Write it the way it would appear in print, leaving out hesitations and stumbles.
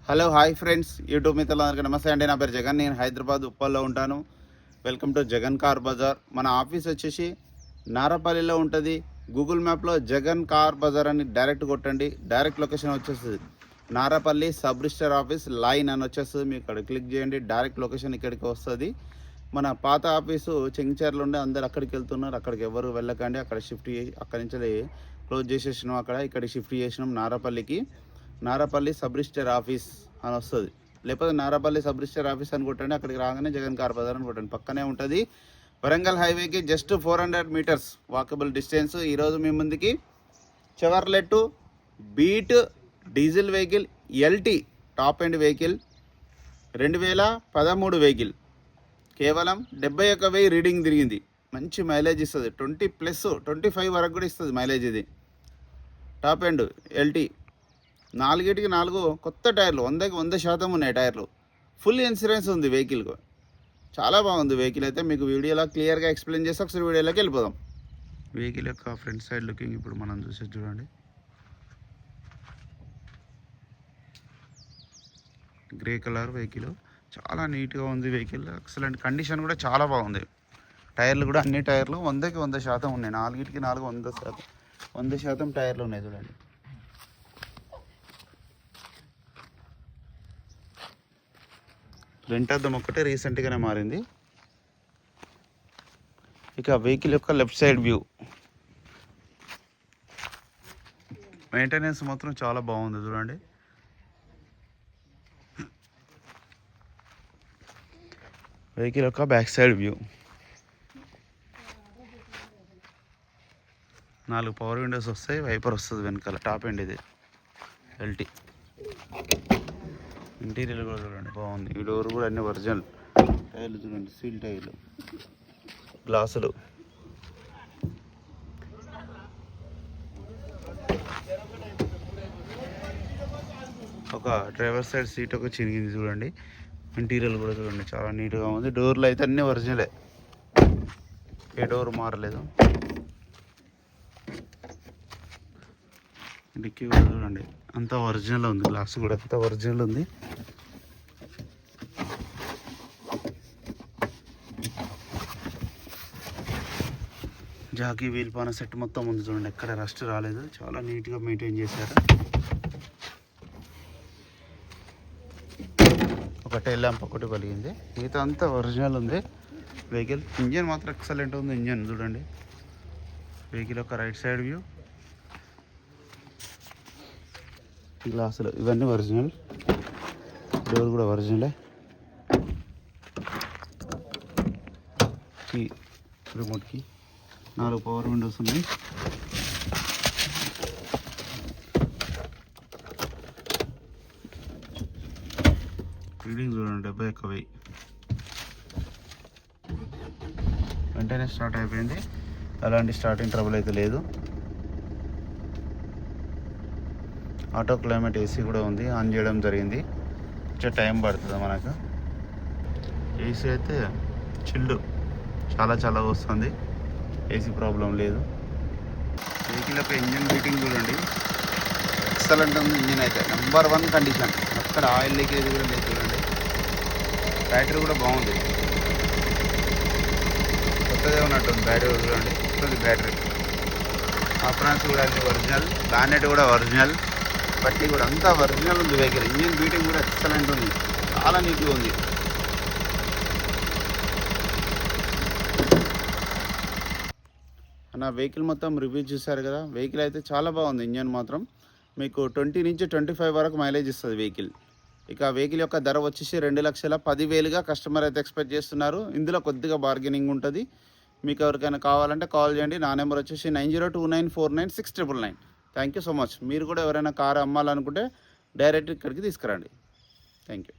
Hello hi friends, YouTube మిత్రులందరికీ నమస్తే అండి. నా పేరు జగన్. నేను హైదరాబాద్ ఉప్పల్లో ఉంటాను. Welcome to Jagan car Bazaar. మన ఆఫీస్ వచ్చేసి నారపల్లిలో ఉంటుంది. గూగుల్ మ్యాప్లో జగన్ కార్ బజార్ అని డైరెక్ట్ కొట్టండి. డైరెక్ట్ లొకేషన్ వచ్చేస్తుంది Narapally sub register office line అని వచ్చేస్తుంది. మీరు ఇక్కడ క్లిక్ చేయండి, డైరెక్ట్ లొకేషన్ ఇక్కడికి వస్తుంది. మన పాత ఆఫీసు చెంగిచెర్లో ఉండే అందరు అక్కడికి వెళ్తున్నారు. అక్కడికి ఎవరు వెళ్ళకండి. అక్కడ షిఫ్ట్ చేసి అక్కడి నుంచి క్లోజ్ చేసేసినాం. ఇక్కడికి షిఫ్ట్ చేసినాం నారపల్లికి. నారపల్లి సబ్ రిజిస్టర్ ఆఫీస్ అని వస్తుంది. లేకపోతే నారపల్లి సబ్ రిజిస్టర్ ఆఫీస్ అని కొట్టండి. అక్కడికి రాగానే జగన్ కార్ బజార్ అని కొట్టండి. పక్కనే ఉంటుంది. వరంగల్ హైవేకి జస్ట్ 400 మీటర్స్ వాకబుల్ డిస్టెన్స్. ఈరోజు మీ ముందుకి Chevrolet beat diesel vehicle LT top end vehicle 2013 vehicle కేవలం 71,000 రీడింగ్ తిరిగింది. మంచి మైలేజ్ ఇస్తుంది. 20+25 వరకు కూడా ఇస్తుంది మైలేజ్. ఇది టాప్ ఎండ్ ఎల్టీ. 4 కొత్త టైర్లు, 100కి 100% ఉన్నాయి టైర్లు. ఫుల్ ఇన్సూరెన్స్ ఉంది వెహికల్కు. చాలా బాగుంది వెహికల్. అయితే మీకు వీడియోలో క్లియర్గా ఎక్స్ప్లెయిన్ చేస్తే ఒకసారి వీడియోలోకి వెళ్ళిపోదాం. వెహికల్ యొక్క ఫ్రంట్ సైడ్ లుకింగ్ ఇప్పుడు మనం చూసేది చూడండి. గ్రే కలర్ వెహికల్, చాలా నీట్గా ఉంది వెహికల్. ఎక్సలెంట్ కండిషన్ కూడా చాలా బాగుంది. టైర్లు కూడా అన్ని టైర్లు 100కి 100% ఉన్నాయి. 4కి 4 100% టైర్లు ఉన్నాయి చూడండి. ఫ్రంట్ అద్దం ఒక్కటే రీసెంట్గానే మారింది. ఇక వెహికల్ యొక్క లెఫ్ట్ సైడ్ వ్యూ. మెయింటెనెన్స్ మాత్రం చాలా బాగుంది చూడండి. వెహికల్ యొక్క back side view. 4 power Windows వస్తాయి. వైపర్ వస్తుంది వెనకాల. టాప్ ఎండ్ ఇది ఎల్టీ. ఇంటీరియర్ కూడా చూడండి బాగుంది. ఈ డోర్ కూడా అన్ని ఒరిజినల్. టైర్లు చూడండి, సీల్ టైర్లు, గ్లాసులు. ఒక డ్రైవర్ సైడ్ సీట్ ఒక చిరిగింది చూడండి. ఇంటీరియర్ కూడా చూడండి చాలా నీట్గా ఉంది. డోర్లు అయితే అన్నీ ఒరిజినలే, ఏ డోర్ మారలేదు. డిక్కీ కూడా చూడండి అంతా ఒరిజినల్ ఉంది. గ్లాస్ కూడా అంతా ఒరిజినల్ ఉంది. జాకీ వీల్ పాన సెట్ మొత్తం ఉంది చూడండి. ఎక్కడ రస్ట్ రాలేదు. చాలా నీట్గా మెయింటైన్ చేశారు. ఒక టైల్ ల్యాంప్ ఒకటి పలిగింది. మిగతా అంతా ఒరిజినల్ ఉంది వెహికల్. ఇంజన్ మాత్రం ఎక్సలెంట్ ఉంది. ఇంజన్ చూడండి. వెహికల్ యొక్క రైట్ సైడ్ వ్యూ. గ్లాసులు ఇవన్నీ ఒరిజినల్. డోర్ కూడా ఒరిజినలే. Key, remote key. 4 power windows ఉన్నాయి. రీడింగ్ చూడండి 71,000. వెంటనే స్టార్ట్ అయిపోయింది. అలాంటి స్టార్టింగ్ ట్రబుల్ అయితే లేదు. ఆటో క్లైమేట్ ఏసీ కూడా ఉంది. ఆన్ చేయడం జరిగింది. కొంచెం టైం పడుతుంది మనకు. ఏసీ అయితే చిల్డ్ చాలా వస్తుంది. ఏసీ ప్రాబ్లం లేదు. వెహికల్ యొక్క ఇంజన్ బీటింగ్ చూడండి. ఎక్సలెంట్ ఉంది ఇంజన్ అయితే. Number 1 condition. అక్కడ ఆయిల్ లీకేజ్ కూడా లేదు చూడండి. బ్యాటరీ కూడా బాగుంది. కొత్తదే ఉన్నట్టుంది బ్యాటరీ చూడండి. కొత్తది బ్యాటరీ. ఆప్రాన్స్ కూడా అన్ని ఒరిజినల్. బ్యానెట్ కూడా ఒరిజినల్. బట్టి కూడా అంతా ఒరిజినల్ ఉంది వెహికల్. ఇంజిన్ బీటింగ్ కూడా ఎక్సలెంట్ ఉంది. చాలా నీట్గా ఉంది. నా వెహికల్ మొత్తం రివ్యూ చూశారు కదా. వెహికల్ అయితే చాలా బాగుంది. ఇంజన్ మాత్రం మీకు 20 నుంచి 25 వరకు మైలేజ్ ఇస్తుంది వెహికల్. ఇక వెహికల్ యొక్క ధర వచ్చేసి 2,10,000గా కస్టమర్ అయితే ఎక్స్పెక్ట్ చేస్తున్నారు. ఇందులో కొద్దిగా బార్గెనింగ్ ఉంటుంది. మీకు ఎవరికైనా కావాలంటే కాల్ చేయండి. నా నెంబర్ వచ్చేసి 9029496999. Thank you so much. మీరు కూడా ఎవరైనా కారు అమ్మాలనుకుంటే డైరెక్ట్ ఇక్కడికి తీసుకురండి. Thank you.